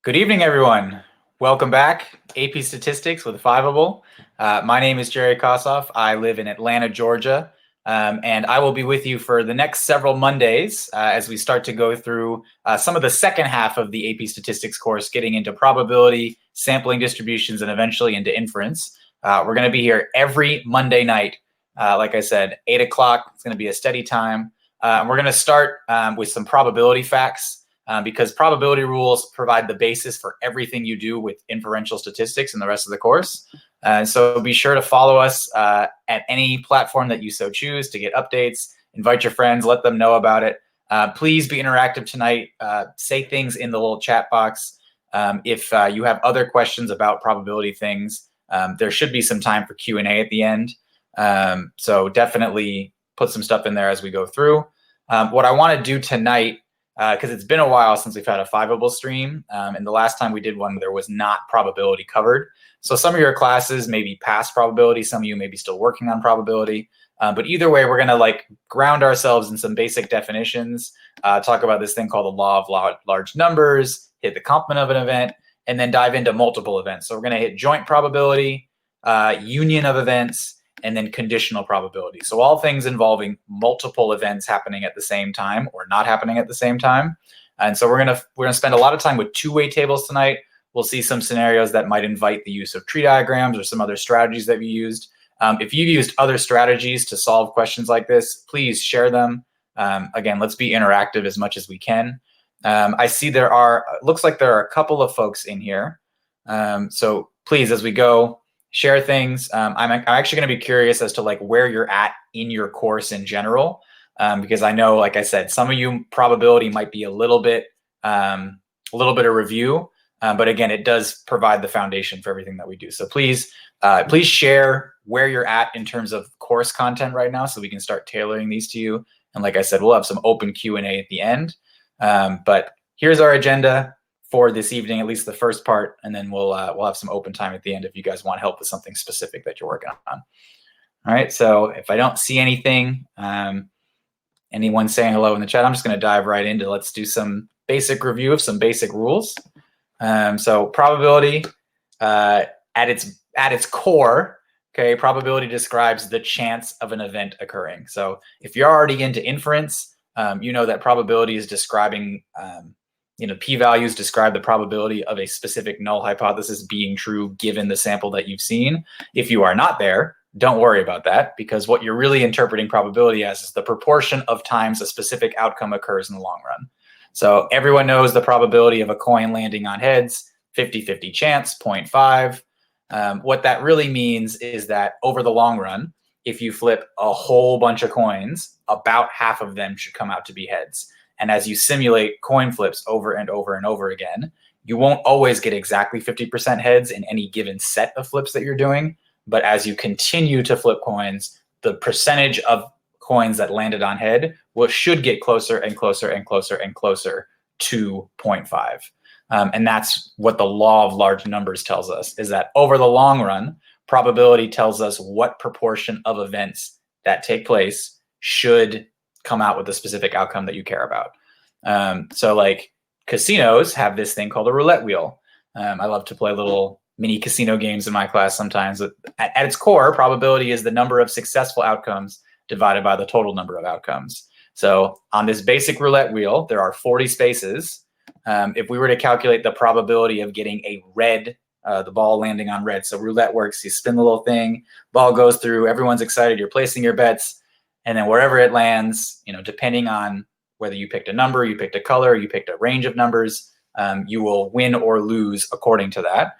Good evening, everyone. Welcome back. AP Statistics with Fiveable. My name is Jerry Kossoff. I live in Atlanta, Georgia, and I will be with you for the next several Mondays as we start to go through some of the second half of the AP Statistics course, getting into probability, sampling distributions, and eventually into inference. We're going to be here every Monday night. Like I said, 8 o'clock. It's going to be a steady time. We're going to start with some probability facts. Because probability rules provide the basis for everything you do with inferential statistics in the rest of the course. So be sure to follow us at any platform that you so choose to get updates. Invite your friends, let them know about it. Please be interactive tonight. Say things in the little chat box. If you have other questions about probability things, there should be some time for Q&A at the end. So definitely put some stuff in there as we go through. What I want to do tonight, because it's been a while since we've had a Fiveable stream, and the last time we did one, there was not probability covered. So some of your classes may be past probability, some of you may be still working on probability, but either way, we're going to ground ourselves in some basic definitions, talk about this thing called the law of large numbers, hit the complement of an event, and then dive into multiple events. So we're going to hit joint probability, union of events, and then conditional probability. So all things involving multiple events happening at the same time or not happening at the same time. And so we're gonna spend a lot of time with two-way tables tonight. We'll see some scenarios that might invite the use of tree diagrams or some other strategies that we used. If you've used other strategies to solve questions like this, please share them. Again, let's be interactive as much as we can. I see looks like there are a couple of folks in here. So please, as we go, share things. I'm actually going to be curious as to where you're at in your course in general, because I know, like I said, some of you probability might be a little bit of review, but again, it does provide the foundation for everything that we do. So please share where you're at in terms of course content right now, so we can start tailoring these to you. And like I said, we'll have some open Q&A at the end. But here's our agenda for this evening, at least the first part, and then we'll have some open time at the end if you guys want help with something specific that you're working on. All right, so if I don't see anything, anyone saying hello in the chat, I'm just going to dive right into, let's do some basic review of some basic rules. So probability at its core, okay, probability describes the chance of an event occurring. So if you're already into inference, you know that probability is describing p-values describe the probability of a specific null hypothesis being true given the sample that you've seen. If you are not there, don't worry about that, because what you're really interpreting probability as is the proportion of times a specific outcome occurs in the long run. So everyone knows the probability of a coin landing on heads, 50-50 chance, 0.5. What that really means is that over the long run, if you flip a whole bunch of coins, about half of them should come out to be heads. And as you simulate coin flips over and over and over again, you won't always get exactly 50% heads in any given set of flips that you're doing. But as you continue to flip coins, the percentage of coins that landed on head should get closer and closer and closer and closer to 0.5. And that's what the law of large numbers tells us, is that over the long run, probability tells us what proportion of events that take place should come out with a specific outcome that you care about. So like casinos have this thing called a roulette wheel. I love to play little mini casino games in my class sometimes. At its core, probability is the number of successful outcomes divided by the total number of outcomes. So on this basic roulette wheel, there are 40 spaces. If we were to calculate the probability of getting a red, the ball landing on red. So roulette works, you spin the little thing, ball goes through, everyone's excited, you're placing your bets. And then wherever it lands, depending on whether you picked a number, you picked a color, you picked a range of numbers, you will win or lose according to that.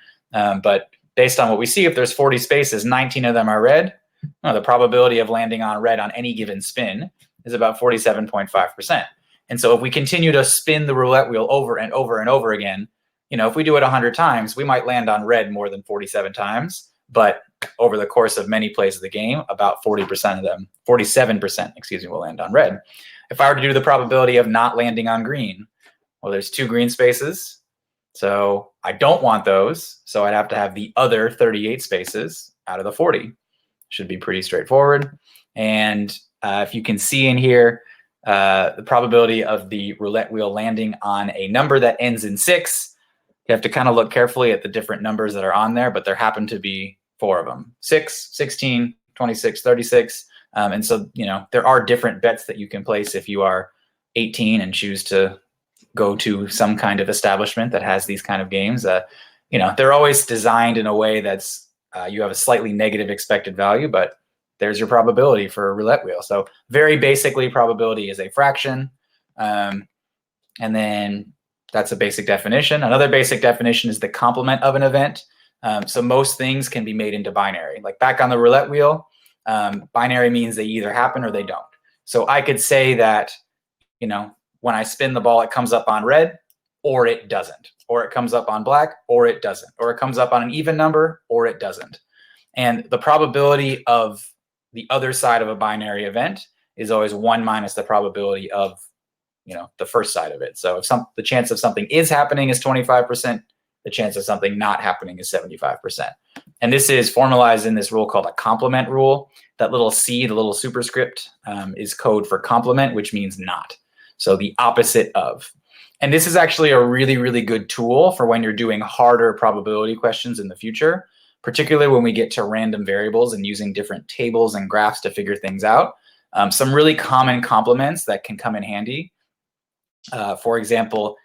But based on what we see, if there's 40 spaces, 19 of them are red, the probability of landing on red on any given spin is about 47.5%. And so if we continue to spin the roulette wheel over and over and over again, if we do it 100 times, we might land on red more than 47 times. But over the course of many plays of the game, about 40% of them, 47%, will land on red. If I were to do the probability of not landing on green, well, there's 2 green spaces. So I don't want those. So I'd have to have the other 38 spaces out of the 40. Should be pretty straightforward. And if you can see in here, the probability of the roulette wheel landing on a number that ends in 6 You have to kind of look carefully at the different numbers that are on there, but there happen to be 4 of them: 6, 16, 26, 36. And so, there are different bets that you can place if you are 18 and choose to go to some kind of establishment that has these kind of games. They're always designed in a way that's you have a slightly negative expected value, but there's your probability for a roulette wheel. So very basically, probability is a fraction. And then that's a basic definition. Another basic definition is the complement of an event. So most things can be made into binary. Like back on the roulette wheel, binary means they either happen or they don't. So I could say that, when I spin the ball, it comes up on red or it doesn't, or it comes up on black or it doesn't, or it comes up on an even number or it doesn't. And the probability of the other side of a binary event is always 1 minus the probability of, the first side of it. So if the chance of something is happening is 25%, the chance of something not happening is 75%. And this is formalized in this rule called a complement rule. That little C, the little superscript, is code for complement, which means not. So the opposite of. And this is actually a really, really good tool for when you're doing harder probability questions in the future, particularly when we get to random variables and using different tables and graphs to figure things out. Some really common complements that can come in handy. For example,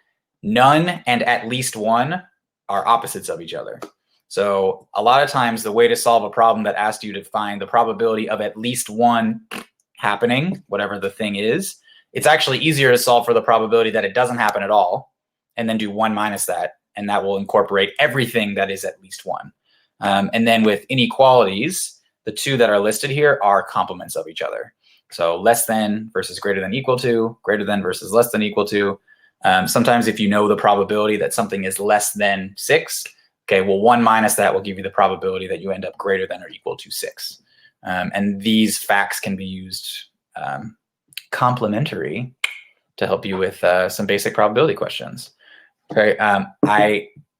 none and at least one are opposites of each other. So a lot of times the way to solve a problem that asks you to find the probability of at least one happening, whatever the thing is, it's actually easier to solve for the probability that it doesn't happen at all, and then do 1 minus that, and that will incorporate everything that is at least one. And then with inequalities, the two that are listed here are complements of each other. So less than versus greater than equal to, greater than versus less than equal to. Sometimes if you know the probability that something is less than 6, okay, well, 1 minus that will give you the probability that you end up greater than or equal to 6. And these facts can be used complementary to help you with some basic probability questions. Okay,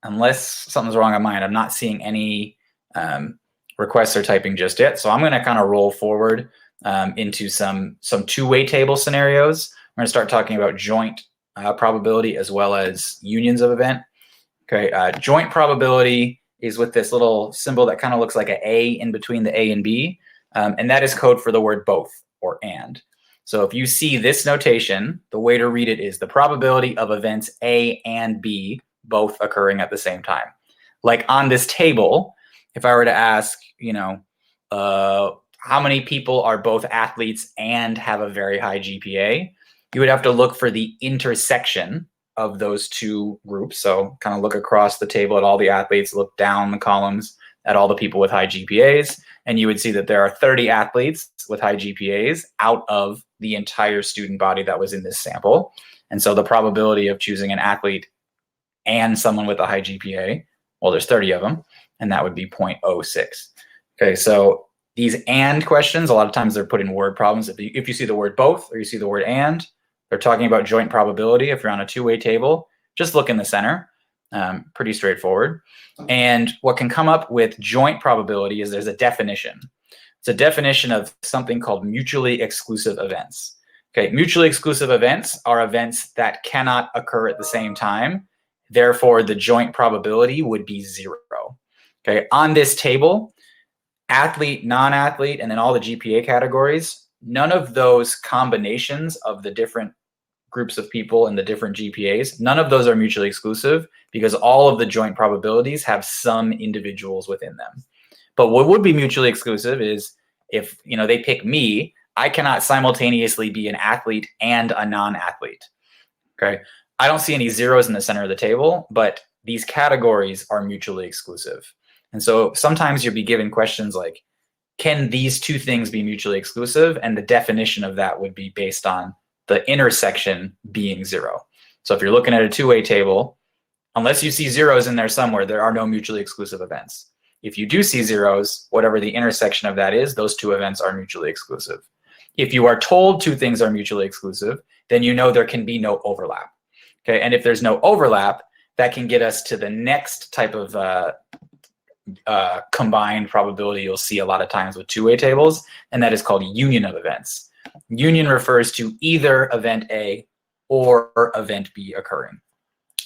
unless something's wrong on mine, I'm not seeing any requests or typing just yet. So I'm going to kind of roll forward into some two-way table scenarios. We're going to start talking about joint probability as well as unions of event. Okay, joint probability is with this little symbol that kind of looks like an A in between the A and B, and that is code for the word both or and. So if you see this notation, the way to read it is the probability of events A and B both occurring at the same time. Like on this table, if I were to ask, how many people are both athletes and have a very high GPA, you would have to look for the intersection of those two groups. So kind of look across the table at all the athletes, look down the columns at all the people with high GPAs, and you would see that there are 30 athletes with high GPAs out of the entire student body that was in this sample. And so the probability of choosing an athlete and someone with a high GPA, well, there's 30 of them, and that would be 0.06. Okay, so these and questions, a lot of times they're put in word problems. If you see the word both or you see the word and, they're talking about joint probability. If you're on a two-way table, just look in the center. Pretty straightforward. And what can come up with joint probability is there's a definition. It's a definition of something called mutually exclusive events. Okay, mutually exclusive events are events that cannot occur at the same time. Therefore, the joint probability would be 0. Okay, on this table, athlete, non-athlete, and then all the GPA categories, none of those combinations of the different groups of people and the different GPAs, none of those are mutually exclusive because all of the joint probabilities have some individuals within them. But what would be mutually exclusive is if they pick me, I cannot simultaneously be an athlete and a non-athlete. Okay, I don't see any zeros in the center of the table, but these categories are mutually exclusive. And so sometimes you'll be given questions like, can these two things be mutually exclusive? And the definition of that would be based on the intersection being 0. So if you're looking at a two-way table, unless you see zeros in there somewhere, there are no mutually exclusive events. If you do see zeros, whatever the intersection of that is, those two events are mutually exclusive. If you are told two things are mutually exclusive, then you know there can be no overlap. Okay, and if there's no overlap, that can get us to the next type of combined probability you'll see a lot of times with two-way tables, and that is called union of events. Union refers to either event A or event B occurring.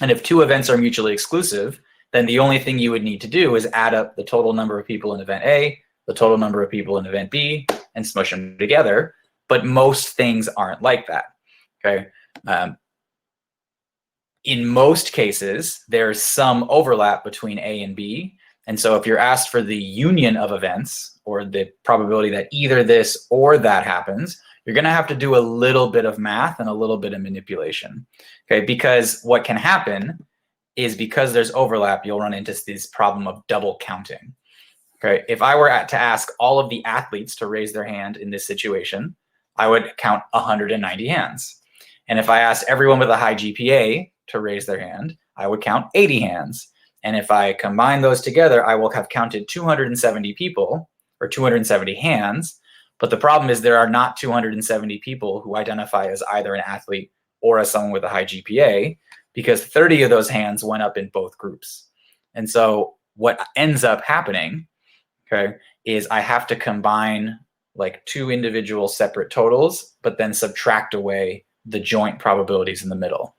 And if two events are mutually exclusive, then the only thing you would need to do is add up the total number of people in event A, the total number of people in event B, and smush them together. But most things aren't like that. Okay. In most cases, there's some overlap between A and B. And so if you're asked for the union of events, or the probability that either this or that happens, you're going to have to do a little bit of math and a little bit of manipulation. Okay, because what can happen is, because there's overlap, you'll run into this problem of double counting. Okay, if I were to ask all of the athletes to raise their hand in this situation, I would count 190 hands. And if I asked everyone with a high GPA to raise their hand, I would count 80 hands. And if I combine those together, I will have counted 270 people, or 270 hands. But the problem is there are not 270 people who identify as either an athlete or as someone with a high GPA, because 30 of those hands went up in both groups. And so what ends up happening, okay, is I have to combine like two individual separate totals, but then subtract away the joint probabilities in the middle.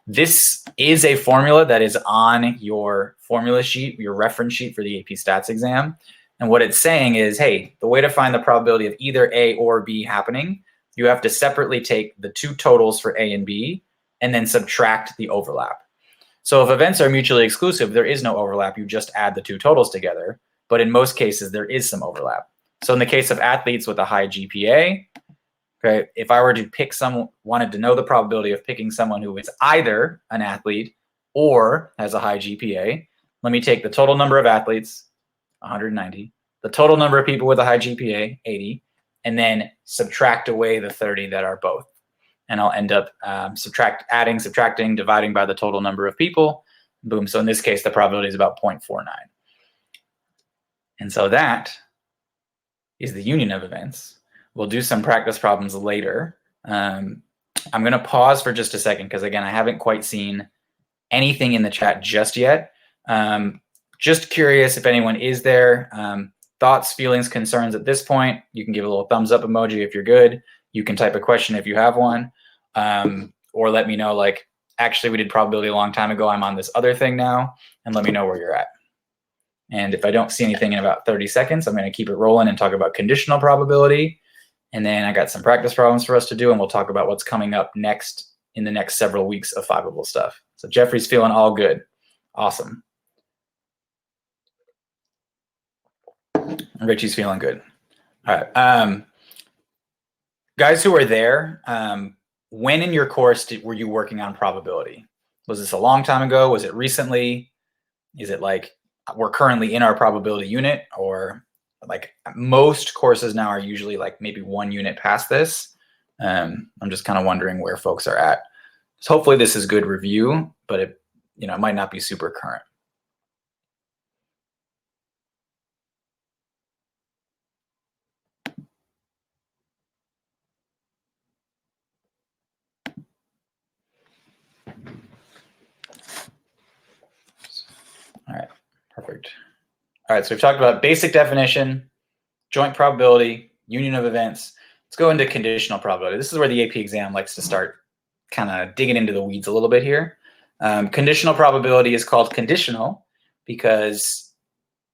This is a formula that is on your formula sheet, your reference sheet for the AP Stats exam. And what it's saying is, hey, the way to find the probability of either A or B happening, you have to separately take the two totals for A and B and then subtract the overlap. So if events are mutually exclusive, there is no overlap. You just add the two totals together. But in most cases, there is some overlap. So in the case of athletes with a high GPA, okay, if I were to pick someone, wanted to know the probability of picking someone who is either an athlete or has a high GPA, let me take the total number of athletes, 190, the total number of people with a high GPA, 80, and then subtract away the 30 that are both. And I'll end up adding, subtracting, dividing by the total number of people. Boom. So in this case, the probability is about 0.49. And so that is the union of events. We'll do some practice problems later. I'm going to pause for just a second because, again, I haven't quite seen anything in the chat just yet. Just curious if anyone is there. Thoughts, feelings, concerns at this point. You can give a little thumbs up emoji if you're good. You can type a question if you have one. Or let me know, like, actually, we did probability a long time ago. I'm on this other thing now. And let me know where you're at. And if I don't see anything in about 30 seconds, I'm going to keep it rolling and talk about conditional probability. And then I got some practice problems for us to do, and we'll talk about what's coming up next in the next several weeks of fiveable stuff. So Jeffrey's feeling all good. Awesome. Richie's feeling good. All right. Guys who are there, when in your course were you working on probability? Was this a long time ago? Was it recently? Is it like we're currently in our probability unit, or like most courses now are usually like maybe one unit past this? I'm just kind of wondering where folks are at. So hopefully this is good review, but it might not be super current. All right, perfect. All right, so we've talked about basic definition, joint probability, union of events. Let's go into conditional probability. This is where the AP exam likes to start kind of digging into the weeds a little bit here. Conditional probability is called conditional because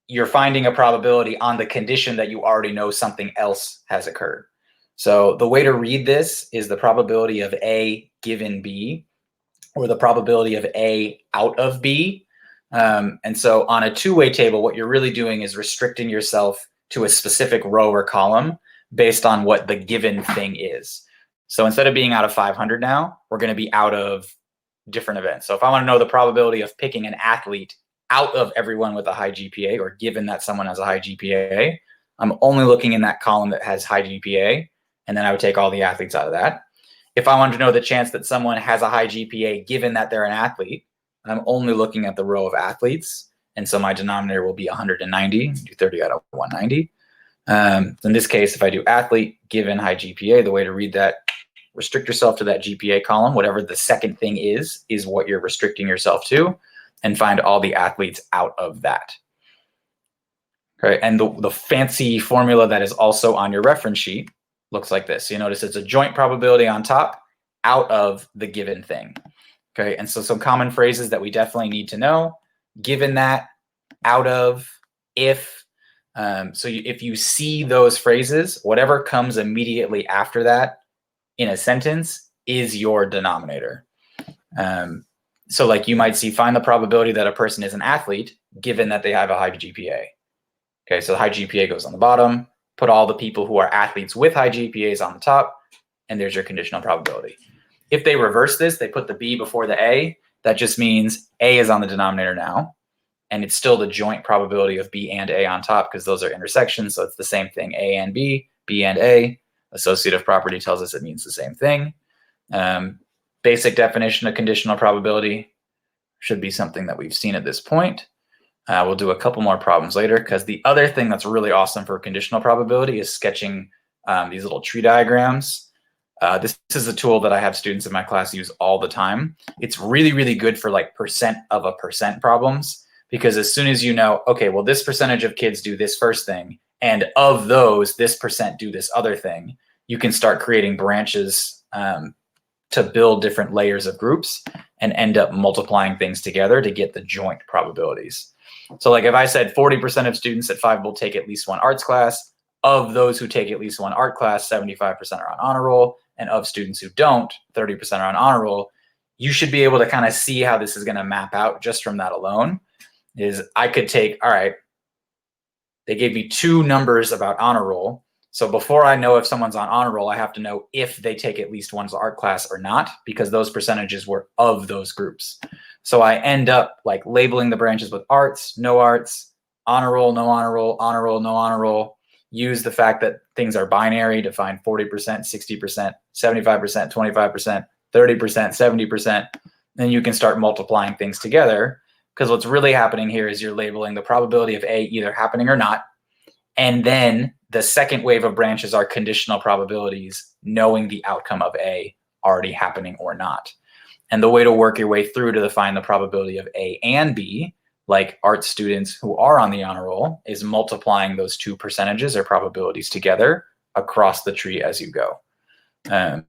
you're finding a probability on the condition that you already know something else has occurred. So the way to read this is the probability of A given B, or the probability of A out of B. And so on a two-way table, what you're really doing is restricting yourself to a specific row or column based on what the given thing is. So instead of being out of 500 now, we're going to be out of different events. So if I want to know the probability of picking an athlete out of everyone with a high GPA, or given that someone has a high GPA, I'm only looking in that column that has high GPA, and then I would take all the athletes out of that. If I wanted to know the chance that someone has a high GPA given that they're an athlete, I'm only looking at the row of athletes. And so my denominator will be 190, do 30 out of 190. In this case, if I do athlete given high GPA, the way to read that, restrict yourself to that GPA column. Whatever the second thing is what you're restricting yourself to, and find all the athletes out of that. Okay, and the fancy formula that is also on your reference sheet looks like this. So you notice it's a joint probability on top out of the given thing. Okay, and so some common phrases that we definitely need to know: given that, out of, if. If you see those phrases, whatever comes immediately after that in a sentence is your denominator. So like you might see, find the probability that a person is an athlete given that they have a high GPA. Okay, so the high GPA goes on the bottom, put all the people who are athletes with high GPAs on the top, and there's your conditional probability. If they reverse this, they put the B before the A, that just means A is on the denominator now, and it's still the joint probability of B and A on top because those are intersections, so it's the same thing, A and B and A. Associative property tells us it means the same thing. Basic definition of conditional probability should be something that we've seen at this point. We'll do a couple more problems later because the other thing that's really awesome for conditional probability is sketching these little tree diagrams. This is a tool that I have students in my class use all the time. It's really, really good for like percent of a percent problems because as soon as you know, okay, well, this percentage of kids do this first thing, and of those, this percent do this other thing, you can start creating branches to build different layers of groups and end up multiplying things together to get the joint probabilities. So like if I said 40% of students at 5 will take at least one arts class, of those who take at least one art class, 75% are on honor roll, and of students who don't, 30% are on honor roll, you should be able to kind of see how this is going to map out just from that alone. Is I could take, all right, they gave me 2 numbers about honor roll. So before I know if someone's on honor roll, I have to know if they take at least one art class or not, because those percentages were of those groups. So I end up like labeling the branches with arts, no arts, honor roll, no honor roll, honor roll, no honor roll. Use the fact that things are binary to find 40%, 60%, 75%, 25%, 30%, 70%. Then you can start multiplying things together, because what's really happening here is you're labeling the probability of A either happening or not. And then the second wave of branches are conditional probabilities, knowing the outcome of A already happening or not. And the way to work your way through to find the probability of A and B, like art students who are on the honor roll, is multiplying those 2 percentages or probabilities together across the tree as you go. I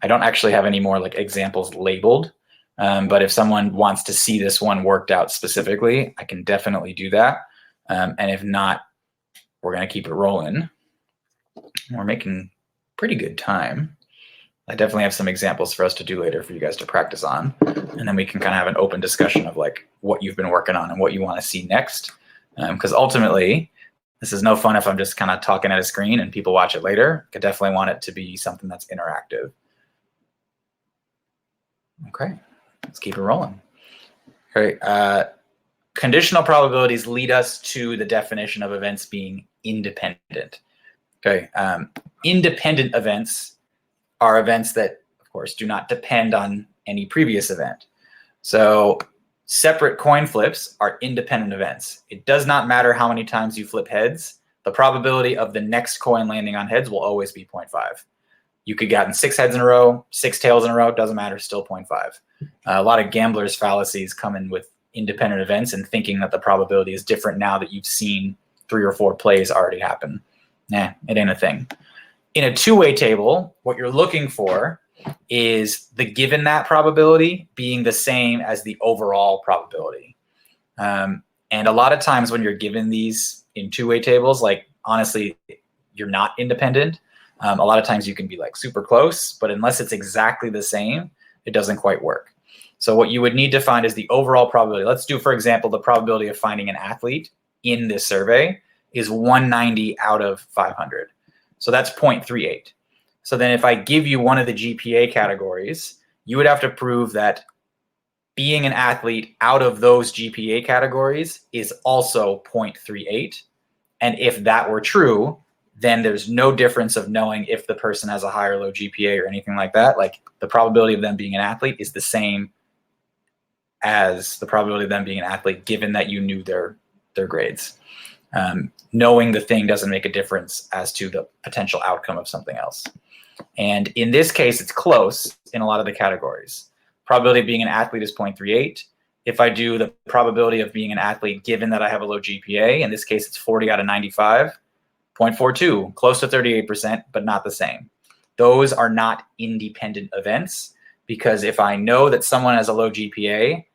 don't actually have any more like examples labeled, but if someone wants to see this one worked out specifically, I can definitely do that. And if not, we're going to keep it rolling. We're making pretty good time. I definitely have some examples for us to do later for you guys to practice on. And then we can kind of have an open discussion of like what you've been working on and what you want to see next. Because ultimately, this is no fun if I'm just kind of talking at a screen and people watch it later. I definitely want it to be something that's interactive. Okay, let's keep it rolling. All right. Conditional probabilities lead us to the definition of events being independent. Okay, independent events are events that, of course, do not depend on any previous event. So separate coin flips are independent events. It does not matter how many times you flip heads. The probability of the next coin landing on heads will always be 0.5. You could get 6 heads in a row, 6 tails in a row, doesn't matter, still 0.5. A lot of gamblers' fallacies come in with independent events and thinking that the probability is different now that you've seen 3 or 4 plays already happen. Nah, it ain't a thing. In a two-way table, what you're looking for is the given that probability being the same as the overall probability. And a lot of times when you're given these in two-way tables, like honestly, you're not independent. A lot of times you can be like super close, but unless it's exactly the same, it doesn't quite work. So what you would need to find is the overall probability. Let's do, for example, the probability of finding an athlete in this survey is 190 out of 500. So that's 0.38. So then if I give you one of the GPA categories, you would have to prove that being an athlete out of those GPA categories is also 0.38. And if that were true, then there's no difference of knowing if the person has a high or low GPA or anything like that. Like the probability of them being an athlete is the same as the probability of them being an athlete, given that you knew their grades. Knowing the thing doesn't make a difference as to the potential outcome of something else. And in this case, it's close in a lot of the categories. Probability of being an athlete is 0.38. If I do the probability of being an athlete, given that I have a low GPA, in this case, it's 40 out of 95, 0.42, close to 38%, but not the same. Those are not independent events. because if I know that someone has a low GPA,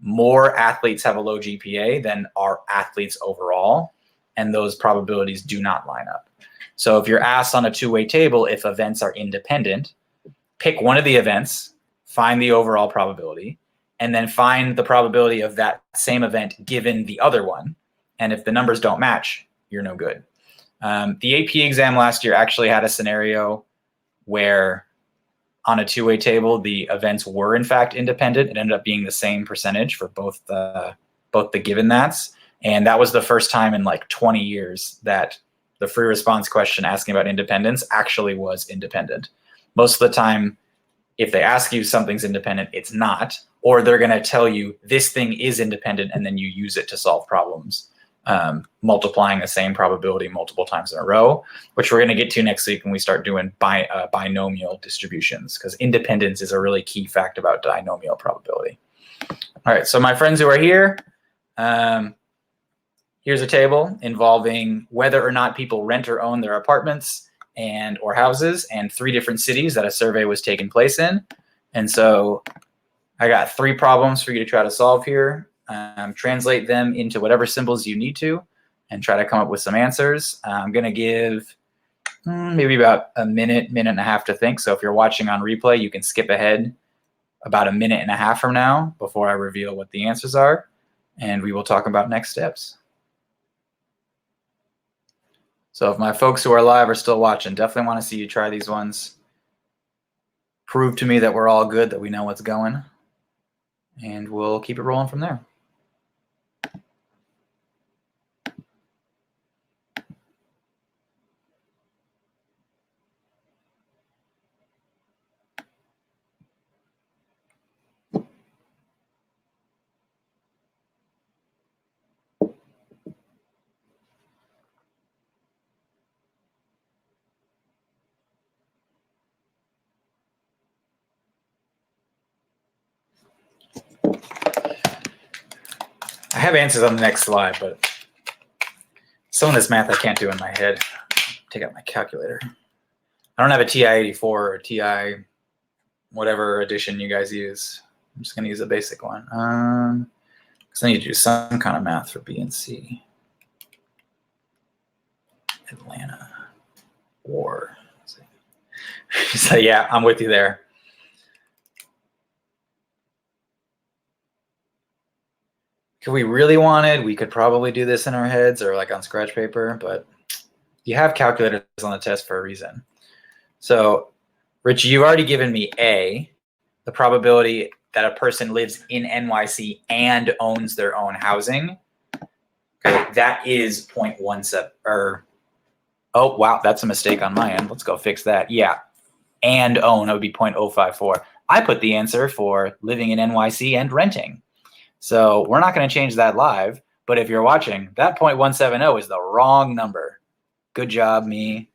more athletes have a low GPA than are athletes overall, and those probabilities do not line up. So if you're asked on a two-way table if events are independent, pick one of the events, find the overall probability, and then find the probability of that same event given the other one. And if the numbers don't match, you're no good. The AP exam last year actually had a scenario where on a two-way table, the events were in fact independent. It ended up being the same percentage for both the given that's. And that was the first time in like 20 years that the free response question asking about independence actually was independent. Most of the time, if they ask you something's independent, it's not, or they're going to tell you this thing is independent and then you use it to solve problems, multiplying the same probability multiple times in a row, which we're going to get to next week when we start doing binomial distributions, because independence is a really key fact about binomial probability. All right, so my friends who are here, here's a table involving whether or not people rent or own their apartments and or houses, and 3 different cities that a survey was taking place in. And so I got 3 problems for you to try to solve here. Translate them into whatever symbols you need to and try to come up with some answers. I'm going to give maybe about a minute and a half to think. So if you're watching on replay, you can skip ahead about a minute and a half from now before I reveal what the answers are, and we will talk about next steps. So if my folks who are live are still watching, definitely want to see you try these ones. Prove to me that we're all good, that we know what's going, and we'll keep it rolling from there. I have answers on the next slide, but some of this math I can't do in my head. Take out my calculator. I don't have a TI-84 or TI whatever edition you guys use. I'm just going to use a basic one. Because I need to do some kind of math for B and C. Atlanta. Or. So yeah, I'm with you there. If we really wanted, we could probably do this in our heads or like on scratch paper, but you have calculators on the test for a reason. So, Rich, you've already given me A, the probability that a person lives in NYC and owns their own housing. Okay, that is 0.17, or, oh, wow, that's a mistake on my end. Let's go fix that. Yeah, and own, that would be 0.054. I put the answer for living in NYC and renting. So we're not going to change that live, but if you're watching, that 0.170 is the wrong number. Good job, me.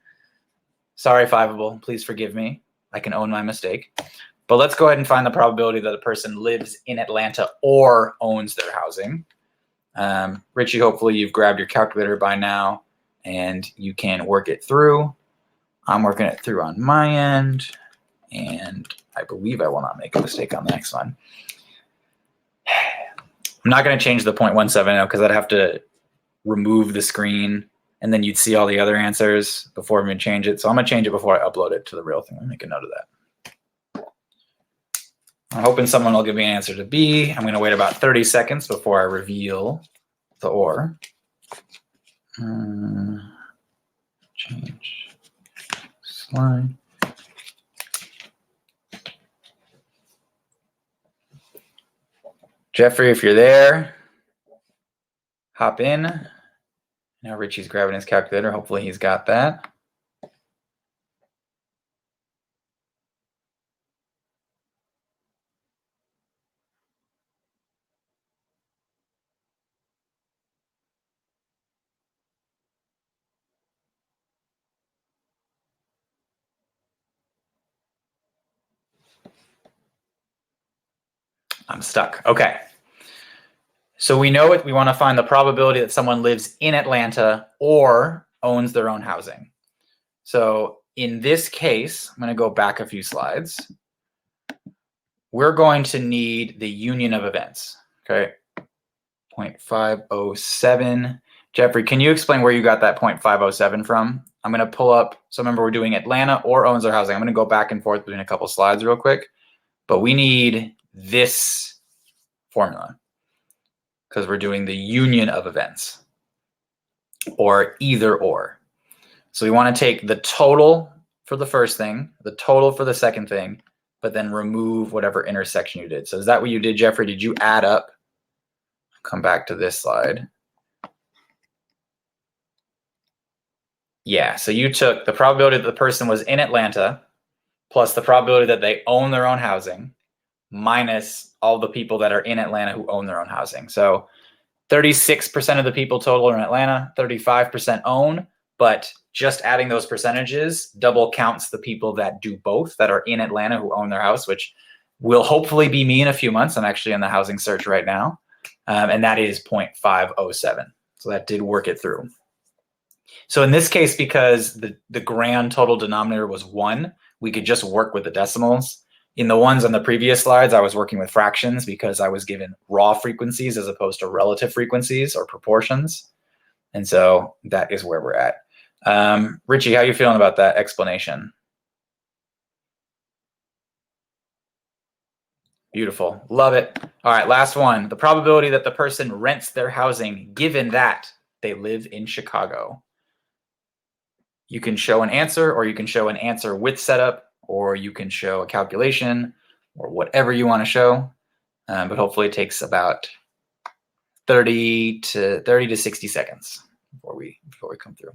Sorry, Fiveable, please forgive me. I can own my mistake. But let's go ahead and find the probability that a person lives in Atlanta or owns their housing. Richie, hopefully you've grabbed your calculator by now and you can work it through. I'm working it through on my end, and I believe I will not make a mistake on the next one. I'm not going to change the 0.170 because I'd have to remove the screen and then you'd see all the other answers before I'm going to change it. So I'm going to change it before I upload it to the real thing. Let me make a note of that. I'm hoping someone will give me an answer to B. I'm going to wait about 30 seconds before I reveal the OR. Change slide. Jeffrey, if you're there, hop in. Now Richie's grabbing his calculator. Hopefully he's got that. I'm stuck. Okay. So we know it. We want to find the probability that someone lives in Atlanta or owns their own housing. So in this case, I'm going to go back a few slides. we're going to need the union of events, okay? 0.507. Jeffrey, can you explain where you got that 0.507 from? I'm going to pull up, so remember we're doing Atlanta or owns their housing. I'm going to go back and forth between a couple slides real quick, but we need this formula because we're doing the union of events or either or. So we want to take the total for the first thing, the total for the second thing, but then remove whatever intersection you did. So is that what you did, Jeffrey? Did you add up? Come back to this slide. Yeah, so you took the probability that the person was in Atlanta plus the probability that they own their own housing minus all the people that are in Atlanta who own their own housing. So 36% of the people total are in Atlanta, 35% own, but just adding those percentages double counts the people that do both, that are in Atlanta who own their house, which will hopefully be me in a few months. I'm actually in the housing search right now, and that is 0.507. So that did work it through. So in this case, because the grand total denominator was 1, we could just work with the decimals. In the ones on the previous slides, I was working with fractions because I was given raw frequencies as opposed to relative frequencies or proportions. And so that is where we're at. Richie, how are you feeling about that explanation? Beautiful. Love it. All right, last one. The probability that the person rents their housing given that they live in Chicago. You can show an answer, or you can show an answer with setup, or you can show a calculation, or whatever you want to show. But hopefully it takes about 30 to 60 seconds before we come through.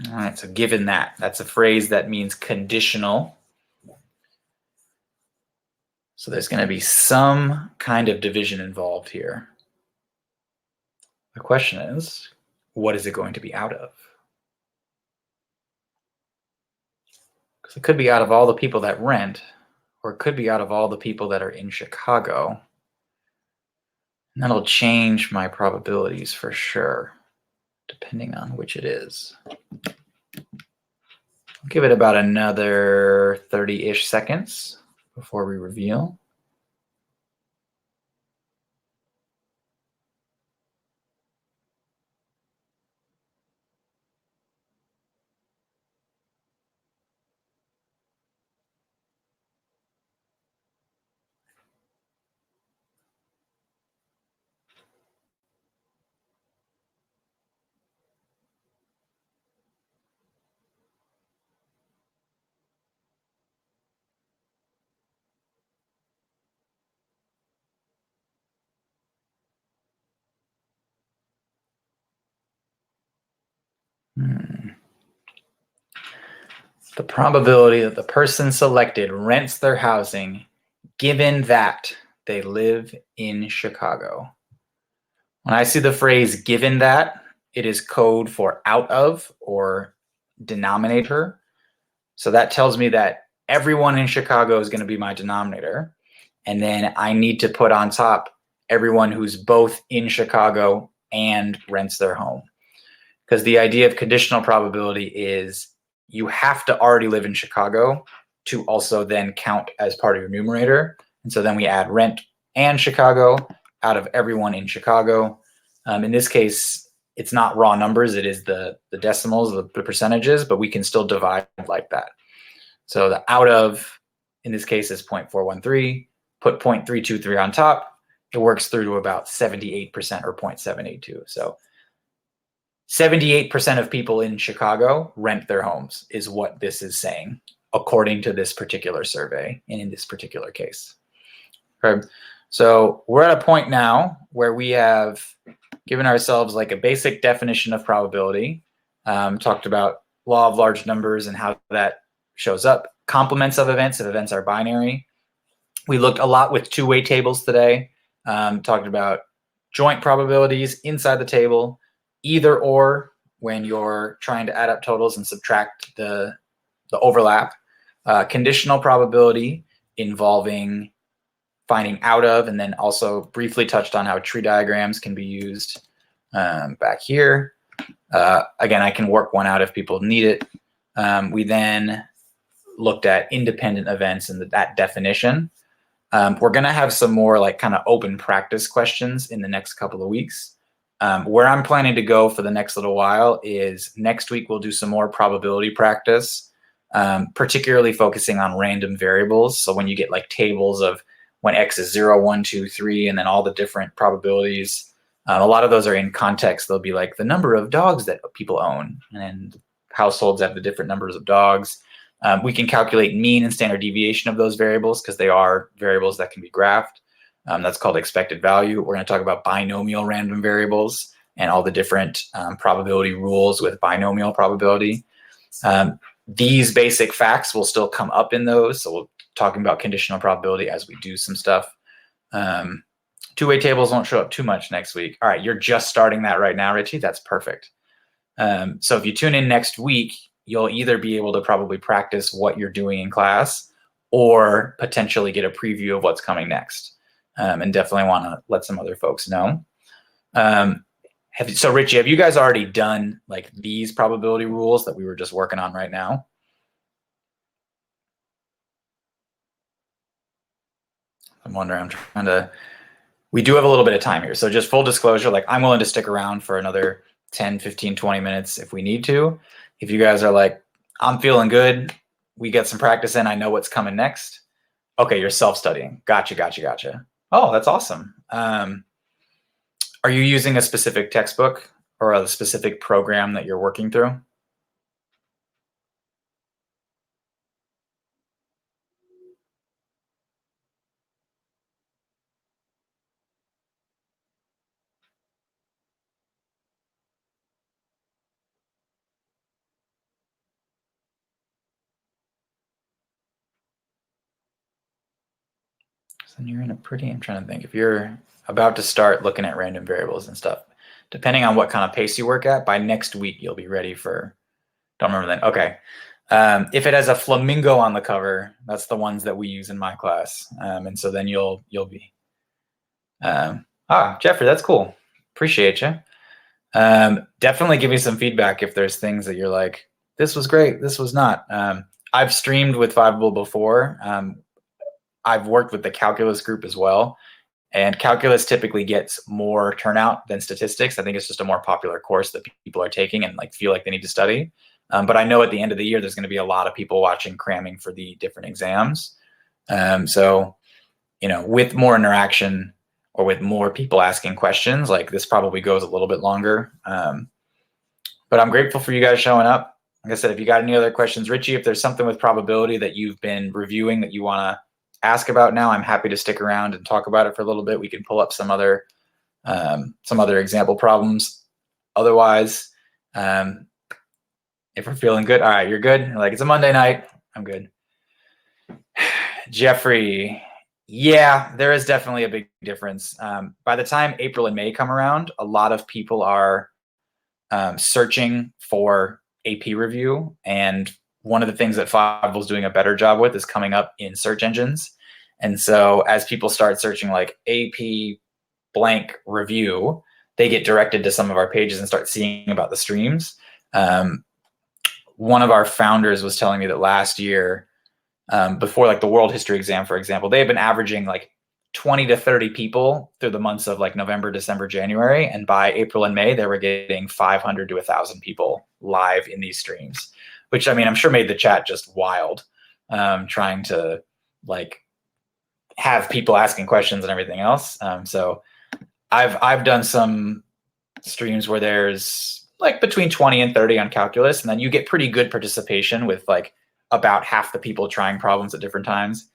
All right, so given that, that's a phrase that means conditional. So there's going to be some kind of division involved here. The question is, what is it going to be out of? Because it could be out of all the people that rent, or it could be out of all the people that are in Chicago. And that'll change my probabilities for sure, depending on which it is. I'll give it about another 30-ish seconds before we reveal. The probability that the person selected rents their housing given that they live in Chicago. When I see the phrase given that, it is code for out of or denominator. So that tells me that everyone in Chicago is going to be my denominator. And then I need to put on top everyone who's both in Chicago and rents their home. Because the idea of conditional probability is you have to already live in Chicago to also then count as part of your numerator. And so then we add rent and Chicago out of everyone in Chicago. In this case, it's not raw numbers. It is the decimals, the percentages, but we can still divide like that. So the out of, in this case, is 0.413. Put 0.323 on top. It works through to about 78% or 0.782. So 78% of people in Chicago rent their homes is what this is saying, according to this particular survey and in this particular case. Okay. So we're at a point now where we have given ourselves like a basic definition of probability, talked about law of large numbers and how that shows up, complements of events if events are binary. We looked a lot with two-way tables today, talked about joint probabilities inside the table, either or when you're trying to add up totals and subtract the overlap, conditional probability involving finding out of, and then also briefly touched on how tree diagrams can be used back here. Again, I can work one out if people need it. We then looked at independent events and that definition. We're going to have some more like kind of open practice questions in the next couple of weeks. Where I'm planning to go for the next little while is next week we'll do some more probability practice, particularly focusing on random variables. So when you get like tables of when x is 0, 1, 2, 3, and then all the different probabilities, a lot of those are in context. They'll be like the number of dogs that people own, and households have the different numbers of dogs. We can calculate mean and standard deviation of those variables because they are variables that can be graphed. That's called expected value. We're going to talk about binomial random variables and all the different probability rules with binomial probability. These basic facts will still come up in those. So we'll talking about conditional probability as we do some stuff. Two-way tables won't show up too much next week. All right, you're just starting that right now, Richie. That's perfect. So if you tune in next week, you'll either be able to probably practice what you're doing in class or potentially get a preview of what's coming next. And definitely want to let some other folks know. So Richie, have you guys already done like these probability rules that we were just working on right now? I'm wondering, I'm trying to, we do have a little bit of time here. So just full disclosure, like I'm willing to stick around for another 10, 15, 20 minutes if we need to. If you guys are like, I'm feeling good, we get some practice in, I know what's coming next. Okay, you're self-studying. Gotcha. Oh, that's awesome. Are you using a specific textbook or a specific program that you're working through? So you're in a pretty, I'm trying to think, if you're about to start looking at random variables and stuff, depending on what kind of pace you work at, by next week, you'll be ready for, don't remember that. Okay. If it has a flamingo on the cover, that's the ones that we use in my class. And so then you'll be, Jeffrey, that's cool. Appreciate you. Definitely give me some feedback if there's things that you're like, this was great, this was not. I've streamed with Fiveable before. I've worked with the calculus group as well. And calculus typically gets more turnout than statistics. I think it's just a more popular course that people are taking and like feel like they need to study. But I know at the end of the year, there's going to be a lot of people watching cramming for the different exams. So, you know, with more interaction or with more people asking questions, like this probably goes a little bit longer. But I'm grateful for you guys showing up. Like I said, if you got any other questions, Richie, if there's something with probability that you've been reviewing that you want to ask about now, I'm happy to stick around and talk about it for a little bit. We can pull up some other example problems. Otherwise, if we're feeling good, all right, you're good. Like it's a Monday night, I'm good. Jeffrey, yeah, there is definitely a big difference. By the time April and May come around, a lot of people are searching for AP review, and one of the things that Fiveable is doing a better job with is coming up in search engines. And so as people start searching like AP blank review, they get directed to some of our pages and start seeing about the streams. One of our founders was telling me that last year, before like the world history exam, for example, they had been averaging like 20 to 30 people through the months of like November, December, January. And by April and May, they were getting 500 to 1,000 people live in these streams, which I mean, I'm sure made the chat just wild, trying to like have people asking questions and everything else. So I've done some streams where there's like between 20 and 30 on calculus, and then you get pretty good participation with like about half the people trying problems at different times.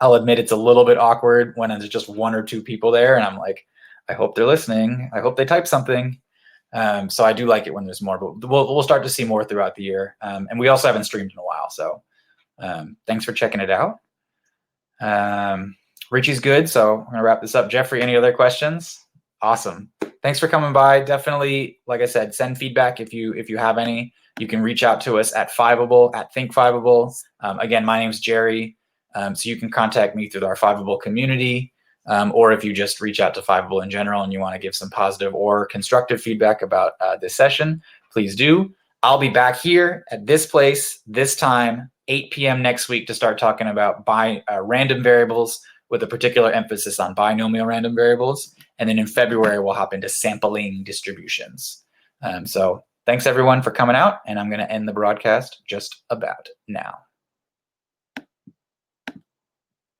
I'll admit it's a little bit awkward when there's just one or two people there, and I'm like, I hope they're listening. I hope they type something. So I do like it when there's more, but we'll start to see more throughout the year. And we also haven't streamed in a while, so thanks for checking it out. Richie's good, so I'm gonna wrap this up. Jeffrey, any other questions? Awesome. Thanks for coming by. Definitely, like I said, send feedback if you have any. You can reach out to us at Fiveable, at Think Fiveable. Again, my name's Jerry. So you can contact me through our Fiveable community, or if you just reach out to Fiveable in general and you want to give some positive or constructive feedback about this session, please do. I'll be back here at this place, this time, 8 p.m. next week to start talking about random variables with a particular emphasis on binomial random variables. And then in February, we'll hop into sampling distributions. So thanks everyone for coming out, and I'm going to end the broadcast just about now.